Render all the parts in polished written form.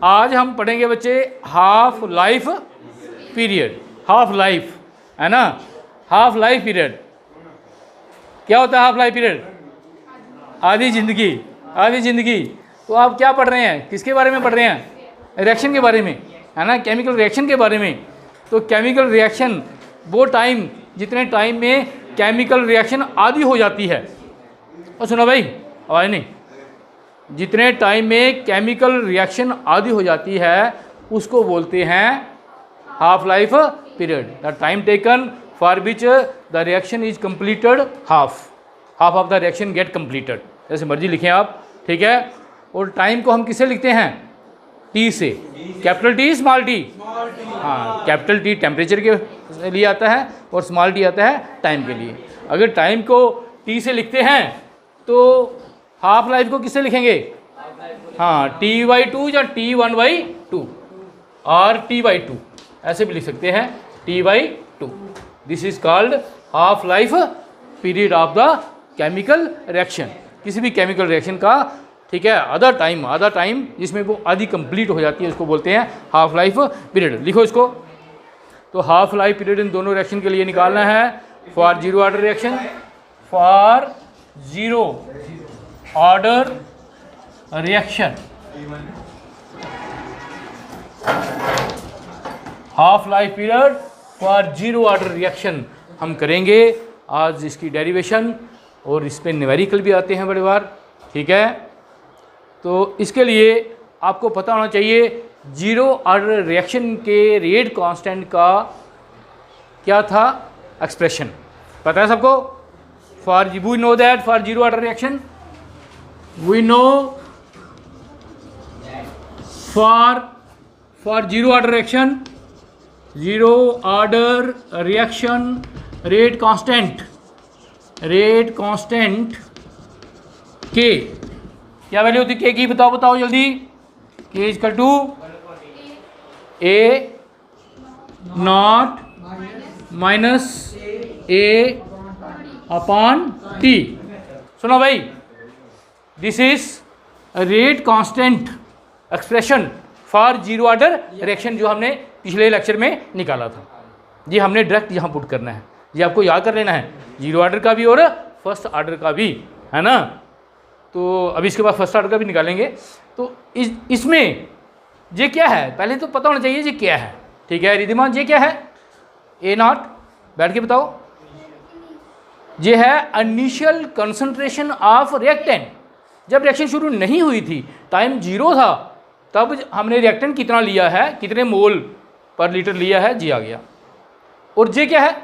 आज हम पढ़ेंगे बच्चे half life period. Half life है ना, हाफ लाइफ पीरियड क्या होता है? हाफ लाइफ पीरियड आधी जिंदगी, आधी जिंदगी। तो आप क्या पढ़ रहे हैं, किसके बारे में पढ़ रहे हैं? रिएक्शन के बारे में, है ना, केमिकल रिएक्शन के बारे में। तो केमिकल रिएक्शन वो टाइम, जितने टाइम में केमिकल रिएक्शन आधी हो जाती है। और सुनो भाई, आवाज़ नहीं, जितने टाइम में केमिकल रिएक्शन आधी हो जाती है उसको बोलते हैं half life period. The time taken for which the reaction is completed, half of the reaction gate completed, जैसे मर्जी लिखें आप, ठीक है। और टाइम को हम किससे लिखते हैं? टी से, कैपिटल टी स्मॉल टी। हाँ, कैपिटल टी टेम्परेचर के लिए आता है और स्मॉल टी आता है टाइम के लिए। अगर टाइम को टी से लिखते हैं तो हाफ लाइफ को किससे लिखेंगे? हाँ, T/2 या T1/2 और T/2 ऐसे भी लिख सकते हैं, T/2। This is called half life period of the chemical reaction. किसी भी केमिकल रिएक्शन का, ठीक है, आधा टाइम जिसमें वो आधी कंप्लीट हो जाती है उसको बोलते हैं हाफ लाइफ पीरियड। लिखो इसको। तो हाफ लाइफ पीरियड इन दोनों रिएक्शन के लिए निकालना है। For zero order reaction, for zero order reaction half life period for zero order reaction हम करेंगे आज इसकी डेरिवेशन, और इस पर न्यूमेरिकल भी आते हैं बड़े बार, ठीक है। तो इसके लिए आपको पता होना चाहिए जीरो ऑर्डर रिएक्शन के रेट कांस्टेंट का क्या था एक्सप्रेशन, पता है सबको? For we know that for zero order reaction we know for zero order reaction, zero order reaction rate constant के क्या वैल्यू होती है के की? बताओ जल्दी। K equal to A not minus A upon T। सुनो भाई, this is rate constant expression for zero order reaction जो हमने पिछले लेक्चर में निकाला था। ये हमने डायरेक्ट यहाँ पुट करना है, ये आपको याद कर लेना है, जीरो ऑर्डर का भी और फर्स्ट ऑर्डर का भी, है ना। तो अभी इसके बाद फर्स्ट ऑर्डर का भी निकालेंगे। तो इसमें ये क्या है पहले तो पता होना चाहिए ये क्या है, ठीक है रिधिमा? ये क्या है? ए नॉट, बैठ के बताओ। ये है इनिशियल कंसंट्रेशन ऑफ रिएक्टेंट। जब रिएक्शन शुरू नहीं हुई थी, टाइम जीरो था, तब हमने रिएक्टेंट कितना लिया है, कितने मोल पर लीटर लिया है, जी आ गया। और ये क्या है?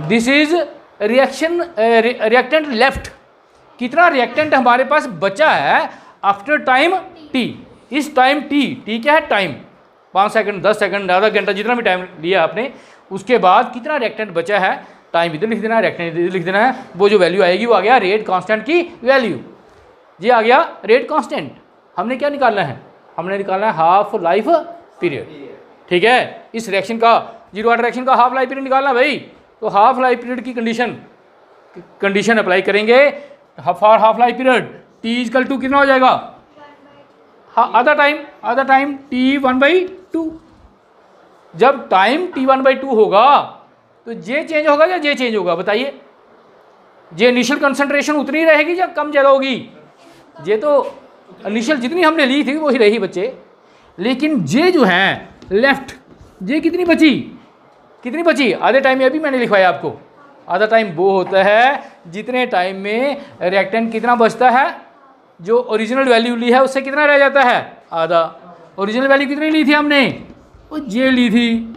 This is reactant left. कितना रिएक्टेंट हमारे पास बचा है आफ्टर टाइम टी। इस टाइम टी क्या है? टाइम, 5 सेकंड, 10 सेकंड, आधा घंटा, जितना भी टाइम लिया आपने, उसके बाद कितना रिएक्टेंट बचा है, टाइम इधर लिख देना है, रिएक्टेंट इधर लिख देना है। वो जो वैल्यू आएगी वो आ गया रेट कांस्टेंट की वैल्यू, ये आ गया रेट कांस्टेंट। हमने क्या निकालना है? हमने निकालना है हाफ लाइफ पीरियड, ठीक है। इस रिएक्शन का, जीरो ऑर्डर रिएक्शन का हाफ लाइफ पीरियड निकालना भाई। तो हाफ लाइफ पीरियड की कंडीशन अप्लाई करेंगे for half life period. T equal to कितना हो जाएगा? आधा टाइम T1/2। जब टाइम T1/2 होगा तो जे चेंज होगा या जे चेंज होगा? बताइए। जे इनिशियल कंसंट्रेशन उतनी रहेगी या कम ज़्यादा होगी? जे तो इनिशियल जितनी हमने ली थी वही रही बच्चे, लेकिन जे जो है लेफ्ट, जे कितनी बची? आधे टाइम में अभी मैंने लिखवाया आपको। आधा टाइम वो होता है जितने टाइम में रिएक्टेंट कितना बचता है, जो ओरिजिनल वैल्यू ली है उससे कितना रह जाता है? आधा। ओरिजिनल वैल्यू कितनी ली थी हमने? वो जे ली थी।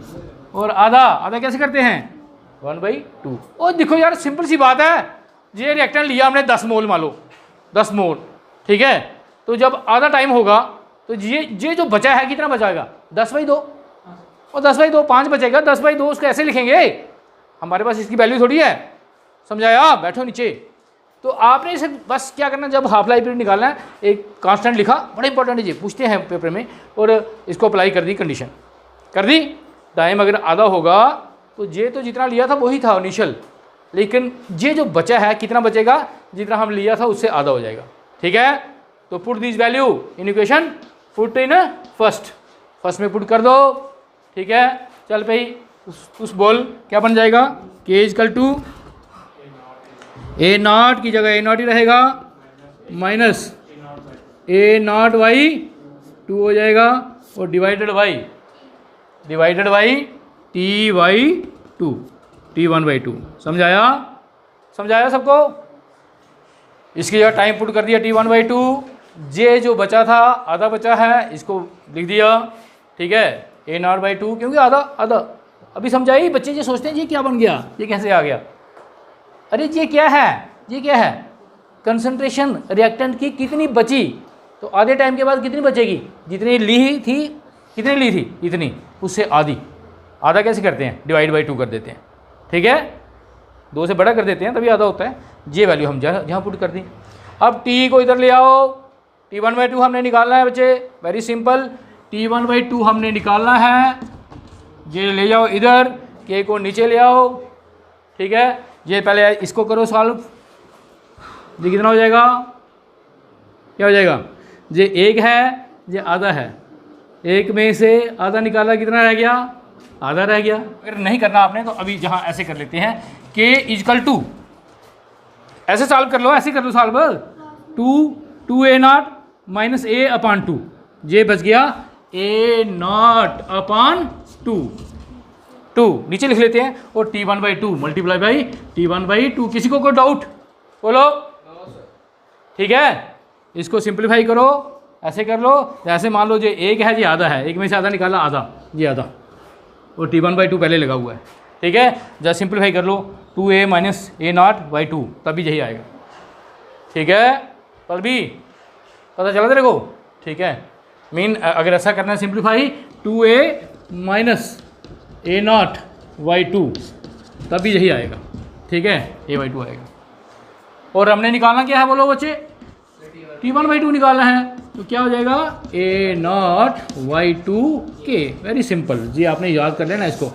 और आधा कैसे करते हैं? 1/2। और देखो यार, सिंपल सी बात है, ये रिएक्टेंट लिया हमने 10 मोल, मान लो 10 मोल, ठीक है। तो जब आधा टाइम होगा तो ये जो बचा है कितना बचाएगा? 10/2। और 10/2 5 बचेगा, 10/2 उसको ऐसे लिखेंगे, हमारे पास इसकी वैल्यू थोड़ी है, समझाया? बैठो नीचे। तो आपने इसे बस क्या करना, जब हाफ लाइफ पीरियड निकालना है, एक कांस्टेंट लिखा, बड़ा इंपॉर्टेंट है, ये पूछते हैं पेपर में, और इसको अप्लाई कर दी, कंडीशन कर दी। टाइम अगर आधा होगा तो ये तो जितना लिया था वही था इनिशियल, लेकिन ये जो बचा है कितना बचेगा? जितना हम लिया था उससे आधा हो जाएगा, ठीक है। तो put this value in equation put in first में पुट कर दो, ठीक है। चल भाई उस बोल क्या बन जाएगा, के इजकल टू ए नॉट की जगह ए नॉट ही रहेगा माइनस ए नॉट बाई 2 हो जाएगा और divided by T by 2, T1/2। समझाया सबको। इसकी जगह टाइम पुट कर दिया T1/2। जे जो बचा था आधा बचा है, इसको लिख दिया, ठीक है, A0/2 क्योंकि आधा अभी समझाइए। बच्चे ये सोचते हैं ये क्या बन गया, ये कैसे आ गया। अरे ये क्या है, कंसंट्रेशन रिएक्टेंट की कितनी बची, तो आधे टाइम के बाद कितनी बचेगी, जितनी ली थी इतनी, उससे आधा कैसे करते हैं, डिवाइड बाई 2 कर देते हैं, ठीक है, 2 से बड़ा कर देते हैं तभी आधा होता है। ये वैल्यू हम जहाँ पुट कर दी। अब टी को इधर ले आओ, T1/2 हमने निकालना है बच्चे, वेरी सिंपल। T1/2 हमने निकालना है, ये ले जाओ इधर, के को नीचे ले आओ, ठीक है। ये पहले इसको करो सॉल्व, ये कितना हो जाएगा, क्या हो जाएगा, ये 1 है, ये आधा है, 1 में से आधा निकाला, कितना रह गया, आधा रह गया। अगर नहीं करना आपने तो अभी जहाँ ऐसे कर लेते हैं, के इजकल टू, ऐसे सॉल्व कर लो, ऐसे कर लो सॉल्व, 2A0 माइनस A/2, ये बच गया A0/2 नीचे लिख लेते हैं, और T1/2 मल्टीप्लाई बाई T1/2। किसी को कोई डाउट बोलो, ठीक है। इसको सिंप्लीफाई करो, ऐसे कर लो, जैसे मान लो जो 1 है, ये आधा है, 1 में से आधा निकाला, आधा, और T1/2 पहले लगा हुआ है, ठीक है। जब सिंप्लीफाई कर लो 2A माइनस A0/2, तभी यही आएगा, ठीक है। पर भी पता चला तेरे को, ठीक है। मीन अगर ऐसा करना है सिंप्लीफाई, 2A माइनस A0/2, तभी यही आएगा, ठीक है, A/2 आएगा। और हमने निकालना क्या है बोलो बच्चे, T1/2 निकालना है, तो क्या हो जाएगा, A0/2 के। वेरी सिंपल जी, आपने याद कर लेना इसको,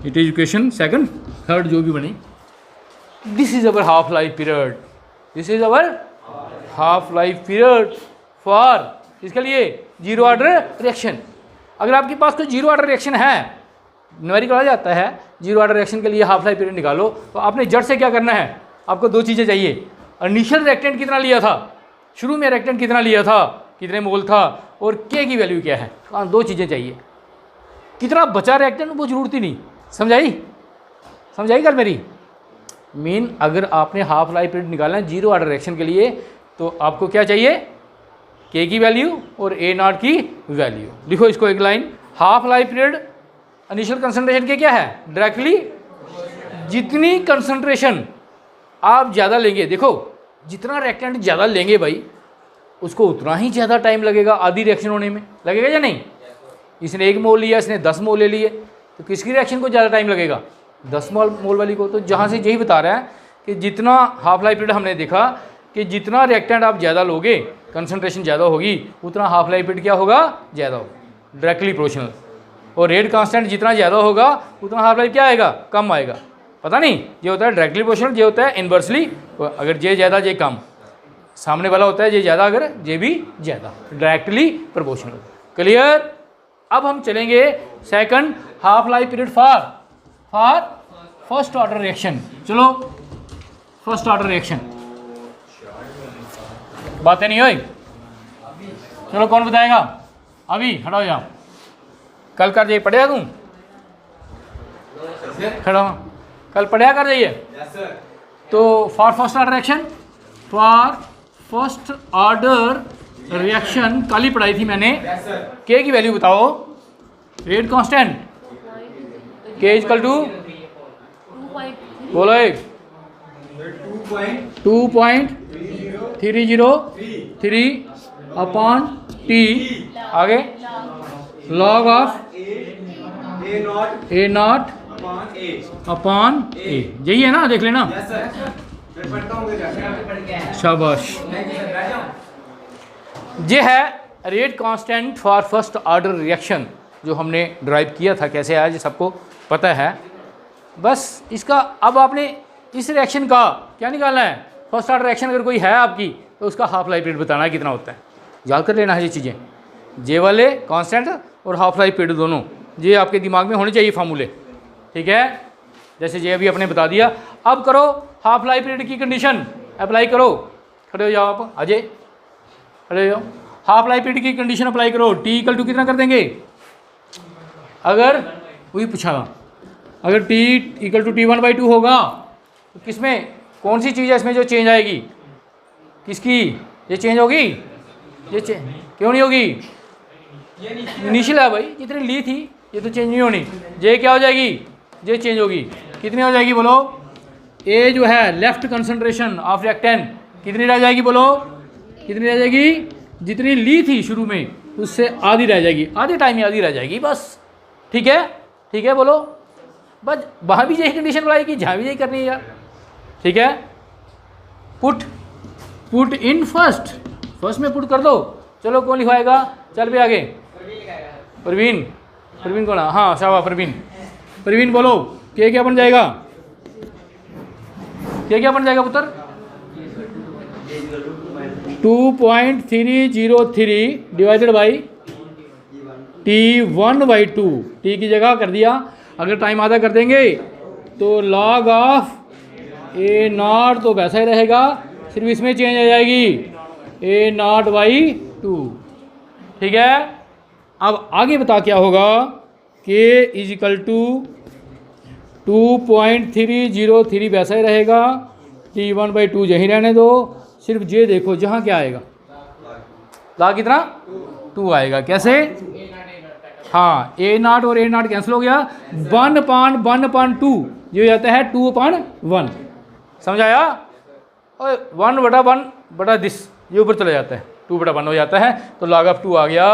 it is equation second third जो भी बनी। This is our half life period for, इसके लिए जीरो ऑर्डर रिएक्शन। अगर आपके पास कोई जीरो ऑर्डर रिएक्शन है, न्यूमेरिकल आ जाता है, जीरो ऑर्डर रिएक्शन के लिए हाफ लाइफ पीरियड निकालो, तो आपने जड़ से क्या करना है, आपको 2 चीज़ें चाहिए। इनिशियल रिएक्टेंट कितना लिया था, शुरू में रिएक्टेंट कितना लिया था, कितने मोल था, और के की वैल्यू क्या है। 2 चीज़ें चाहिए। कितना बचा रिएक्टेंट वो जरूरत ही नहीं। समझाई कर मेरी। मीन अगर आपने हाफ लाइफ पीरियड निकालना है जीरो ऑर्डर रिएक्शन के लिए, तो आपको क्या चाहिए, के की वैल्यू और A0 की वैल्यू। लिखो इसको एक line, half life period initial concentration के क्या है, डायरेक्टली जितनी कंसंट्रेशन आप ज़्यादा लेंगे, देखो जितना रिएक्टेंट ज़्यादा लेंगे भाई, उसको उतना ही ज़्यादा टाइम लगेगा आधी रिएक्शन होने में, लगेगा या नहीं। इसने 1 मोल लिया, इसने 10 मोल ले लिए, तो किसकी रिएक्शन को ज़्यादा टाइम लगेगा, 10 मोल वाली को। तो जहाँ से यही बता रहा है कि जितना हाफ लाइफ पीरियड हमने देखा कि जितना रिएक्टेंट आप ज़्यादा लोगे, कंसंट्रेशन ज़्यादा होगी, उतना हाफ लाइफ पीरियड क्या होगा, ज़्यादा होगा, डायरेक्टली प्रोपोर्शनल। और रेट कांस्टेंट जितना ज़्यादा होगा, उतना हाफ लाइफ क्या आएगा, कम आएगा। पता नहीं, ये होता है डायरेक्टली प्रोपोर्शनल, ये होता है इन्वर्सली, अगर जे ज़्यादा जे कम, सामने वाला होता है जे ज़्यादा, अगर जे भी ज़्यादा, डायरेक्टली प्रोपोर्शनल। क्लियर। अब हम चलेंगे second half life period for first order reaction. चलो फर्स्ट ऑर्डर रिएक्शन, बातें नहीं हुई, चलो कौन बताएगा, अभी खड़ा हो जाओ। कल कर जाइए, पढ़ेगा तू, खड़ा हो, कल पढ़ेगा कर जाइए। तो फॉर फर्स्ट ऑर्डर रिएक्शन कल ही पढ़ाई थी मैंने। के की वैल्यू बताओ, रेट कांस्टेंट, के इजकल टू, बोलो एक 2.303/T, आगे log ऑफ A0/A, यही है ना, देख लेना। शाबाश। ये है rate constant for first order reaction, जो हमने ड्राइव किया था, कैसे आया ये सबको पता है। बस इसका अब आपने इस रिएक्शन का क्या निकालना है, फर्स्ट ऑर्डर रिएक्शन अगर कोई है आपकी, तो उसका हाफ लाइफ पीरियड बताना है कितना होता है, याद कर लेना है ये चीज़ें। जे वाले कांस्टेंट और हाफ लाइफ पीरियड दोनों, ये आपके दिमाग में होने चाहिए फार्मूले, ठीक है। जैसे जे अभी आपने बता दिया। अब करो हाफ लाइफ पीरियड की कंडीशन अप्लाई करो। खड़े हो जाओ आप, अजय खड़े हो जाओ। हाफ लाइफ पीरियड की कंडीशन अप्लाई करो। टी इक्वल टू कितना कर देंगे? अगर वही पूछा, अगर टी इक्वल टू T1/2 होगा तो किसमें कौन सी चीज़ है इसमें जो चेंज आएगी? किसकी ये चेंज होगी? ये क्यों नहीं होगी? इनिशियल है भाई, जितनी ली थी ये तो चेंज नहीं होनी। जे क्या हो जाएगी? जे चेंज होगी। कितनी हो जाएगी बोलो? ए जो है लेफ्ट कंसंट्रेशन ऑफ रिएक्टेंट कितनी रह जाएगी बोलो? कितनी रह जाएगी? जितनी ली थी शुरू में उससे आधी रह जाएगी, आधे टाइम में आधी रह जाएगी बस, ठीक है। ठीक है बोलो, बस वहाँ भी यही कंडीशन बनाएगी, जहाँ भी यही करनी है यार, ठीक है। पुट इन फर्स्ट में पुट कर दो। चलो कौन लिखवाएगा? चल भी आगे, प्रवीण कौन? हाँ शाबाश प्रवीण बोलो क्या बन जाएगा? क्या बन जाएगा पुत्र? 2.303 डिवाइडेड बाई T1/2। टी की जगह कर दिया, अगर टाइम आधा कर देंगे तो log ऑफ A0 तो वैसा ही रहेगा, सिर्फ इसमें चेंज आ जाएगी A0/2, ठीक है। अब आगे बता क्या होगा? K = 2.303 वैसा ही रहेगा, T1/2 यहीं रहने दो, सिर्फ जे देखो जहाँ क्या आएगा, ला कितना 2 आएगा। कैसे? हाँ A0 और A0 कैंसिल हो गया, 1/1/2 ये हो जाता है 2/1, समझ आया? और 1/1 दिस ये ऊपर चला जाता है, 2/1 हो जाता है, तो log ऑफ 2 आ गया।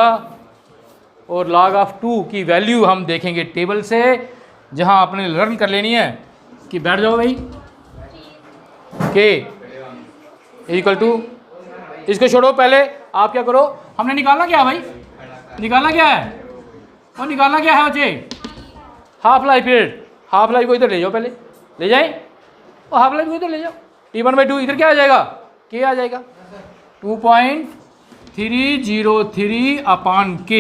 और log ऑफ 2 की वैल्यू हम देखेंगे टेबल से, जहाँ आपने लर्न कर लेनी है कि बैठ जाओ भाई। K = इसको छोड़ो, पहले आप क्या करो, हमने निकालना क्या है भाई? निकालना क्या है? और निकालना क्या है बच्चे? Half life period. Half life को इधर ले जाओ, पहले ले जाए, और हाफ लाइफ को इधर ले जाओ। T1/2 इधर क्या आ जाएगा? K आ जाएगा। 2.303/K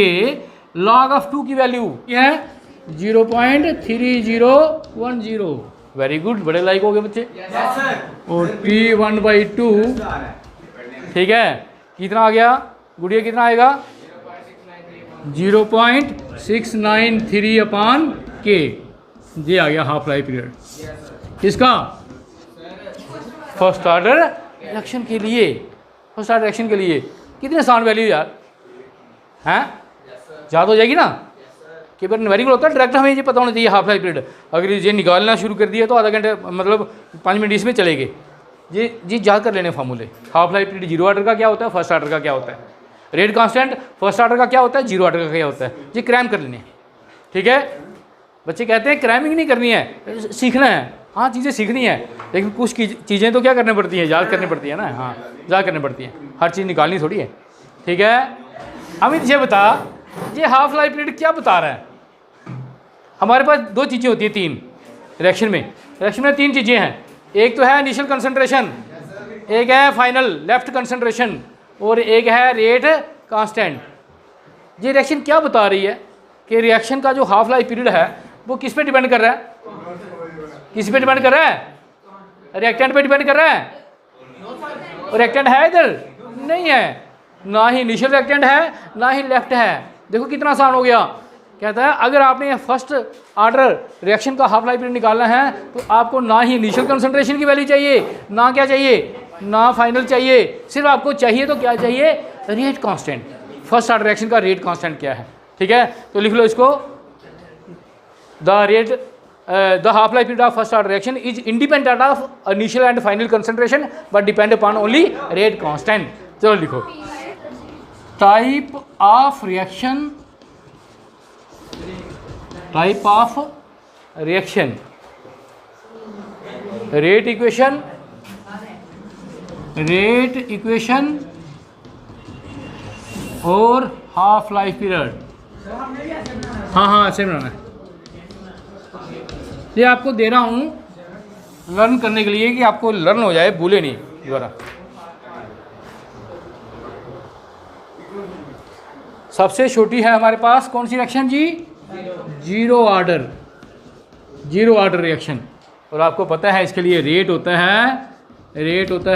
log ऑफ 2 की वैल्यू क्या है? 0.3010। वेरी गुड, बड़े लाइक हो गए बच्चे। और T1/2 ठीक है, कितना आ गया गुड़िया? कितना आएगा? 0.693/K। ये आ गया हाफ लाइफ पीरियड किसका? फर्स्ट ऑर्डर रिएक्शन के लिए। फर्स्ट ऑर्डर रिएक्शन के लिए कितने आसान वैल्यू यार, हैं? याद हो जाएगी ना कि बार न्यूमेरिकल होता है, डायरेक्ट हमें ये पता होना चाहिए हाफ लाइफ पीरियड। अगर ये निकालना शुरू कर दिया तो आधा घंटे मतलब 5 मिनट इसमें चलेंगे। ये याद कर लेने फार्मूले। Half life period zero order का क्या होता है, फर्स्ट ऑर्डर का क्या होता है, रेट कांस्टेंट फर्स्ट ऑर्डर का क्या होता है, जीरो ऑर्डर का क्या होता है, ये क्रैम कर लेने, ठीक है। बच्चे कहते हैं क्रैमिंग नहीं करनी है, सीखना है। हाँ चीज़ें सीखनी है, लेकिन कुछ चीज़ें तो क्या करनी पड़ती हैं, याद करनी पड़ती है ना। हाँ याद करनी पड़ती है, हर चीज़ निकालनी थोड़ी है, ठीक है। अमित ये बता, ये हाफ लाइफ पीरियड क्या बता रहा है? हमारे पास दो चीज़ें होती हैं, तीन रिएक्शन में 3 चीज़ें हैं। एक तो है इनिशियल कंसंट्रेशन, एक है फाइनल लेफ्ट कंसंट्रेशन, और एक है रेट कांस्टेंट। ये रिएक्शन क्या बता रही है कि रिएक्शन का जो हाफ लाइफ पीरियड है वो किस पे डिपेंड कर रहा है? किस पे डिपेंड कर रहा है? रिएक्टेंट पे डिपेंड कर रहा है। और रिएक्टेंट है इधर नहीं है, ना ही इनिशियल रिएक्टेंट है ना ही लेफ्ट है। देखो कितना आसान हो गया। कहता है अगर आपने फर्स्ट ऑर्डर रिएक्शन का हाफ लाइफ पीरियड निकालना है तो आपको ना ही इनिशियल कंसंट्रेशन की वैल्यू चाहिए, ना क्या चाहिए, ना फाइनल चाहिए, सिर्फ आपको चाहिए तो क्या चाहिए, rate constant. First order reaction का रेट कांस्टेंट क्या है, ठीक है। तो लिख लो इसको, the half life period of first order reaction is independent of initial and final concentration but depend upon only rate constant. चलो लिखो, type of reaction, type of reaction, rate equation और हाफ लाइफ पीरियड। हाँ ऐसे बनाना है। ये आपको दे रहा हूँ लर्न करने के लिए कि आपको लर्न हो जाए, भूले नहीं दोबारा। सबसे छोटी है हमारे पास कौन सी रिएक्शन जी? Zero order reaction. और आपको पता है इसके लिए रेट होता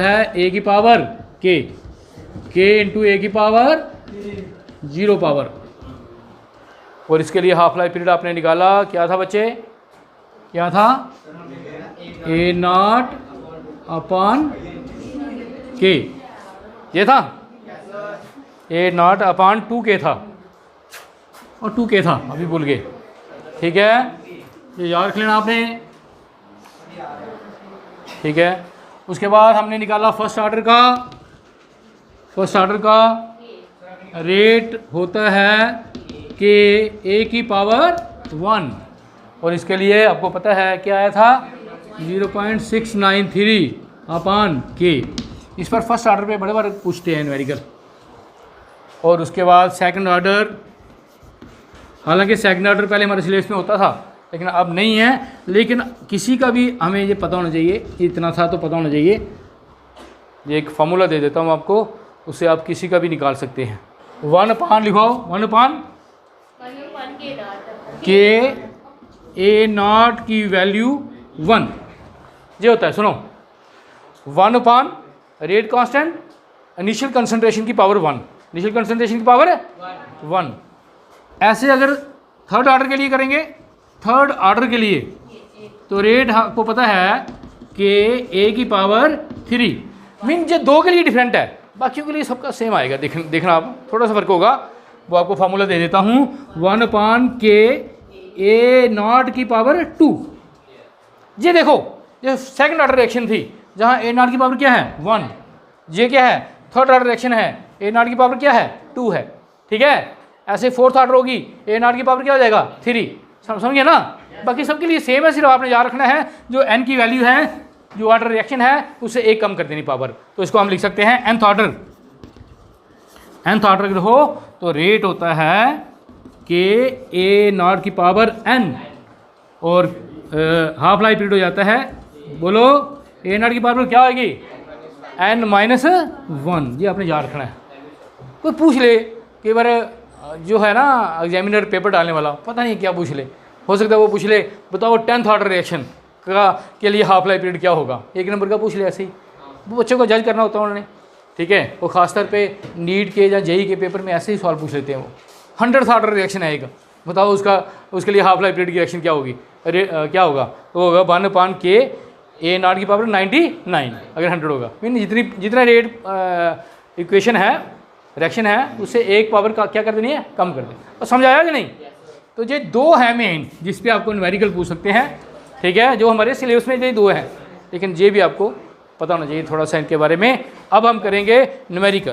है ए की पावर के इंटू ए की पावर 0 पावर। और इसके लिए हाफ लाइफ पीरियड आपने निकाला, क्या था बच्चे? क्या था? ए नॉट अपॉन के, ये था ए नॉट अपॉन 2k था, और 2k था, अभी भूल गए। ठीक है, ये याद रख लेना आपने। ठीक है, उसके बाद हमने निकाला फर्स्ट ऑर्डर का रेट होता है कि ए की पावर 1, और इसके लिए आपको पता है क्या आया था? 0.693 अपॉन के। इस पर फर्स्ट ऑर्डर पे बड़े बार पूछते हैं न्यूमेरिकल। और उसके बाद सेकंड ऑर्डर, हालांकि सेकंड ऑर्डर पहले हमारे सिलेबस में होता था लेकिन अब नहीं है, लेकिन किसी का भी हमें ये पता होना चाहिए, इतना था तो पता होना चाहिए। ये एक फार्मूला दे देता हूँ आपको, उससे आप किसी का भी निकाल सकते हैं। 1 अपान लिखो, 1 अपान के ए नॉट की वैल्यू 1 ये होता है। सुनो, 1 अपान रेट कांस्टेंट इनिशियल कंसंट्रेशन की पावर 1, इनिशियल कंसंट्रेशन की पावर 1। ऐसे अगर थर्ड ऑर्डर के लिए करेंगे, थर्ड ऑर्डर के लिए तो रेट आपको पता है कि ए की पावर 3, मीन ये 2 के लिए डिफरेंट है, बाकियों के लिए सबका सेम आएगा। देखना आप, थोड़ा सा फर्क होगा, वो आपको फार्मूला दे देता हूँ। 1 अपान के ए नॉट की पावर 2। ये देखो, ये सेकंड ऑर्डर रिएक्शन थी जहाँ ए नॉट की पावर क्या है? 1। ये क्या है? थर्ड ऑर्डर रिएक्शन है, ए नॉट की पावर क्या है? 2 है। ठीक है, ऐसे फोर्थ ऑर्डर होगी, ए नॉट की पावर क्या हो जाएगा? 3। समझिए ना, बाकी सबके लिए सेम है, सिर्फ आपने याद रखना है जो एन की वैल्यू है, जो ऑर्डर रिएक्शन है उससे एक कम कर देनी पावर। तो इसको हम लिख सकते हैं nth ऑर्डर। nth ऑर्डर हो तो रेट होता है कि ए नॉट की पावर n, और हाफ लाइफ पीरियड हो जाता है, बोलो ए नॉट की पावर क्या होगी? n minus 1। ये आपने याद रखना है। कोई पूछ ले कई बार जो है ना एग्जामिनर पेपर डालने वाला, पता नहीं क्या पूछ ले, हो सकता है वो पूछ ले बताओ 10th ऑर्डर रिएक्शन के लिए हाफ लाइफ पीरियड क्या होगा? 1 नंबर का पूछ ले ऐसे ही, वो बच्चों को जज करना होता है उन्होंने। ठीक है, वो खासतौर पे नीट के या जेई के पेपर में ऐसे ही सवाल पूछ लेते हैं। वो 100th ऑर्डर रिएक्शन आएगा, बताओ उसके लिए हाफ लाइफ पीरियड की रिएक्शन क्या होगी? क्या होगा? तो होगा 1 अपान के ए नॉट की पावर 99 अगर 100 होगा, मीन जितना रेट इक्वेशन है, रिएक्शन है, उससे एक पावर का क्या कर देनी है? कम कर दें। और समझ आया कि नहीं? तो ये 2 है मेन जिस पे आपको न्यूमेरिकल पूछ सकते हैं। ठीक है, जो हमारे सिलेबस में ये 2 हैं, लेकिन ये भी आपको पता होना चाहिए थोड़ा सा इनके बारे में। अब हम करेंगे न्यूमेरिकल।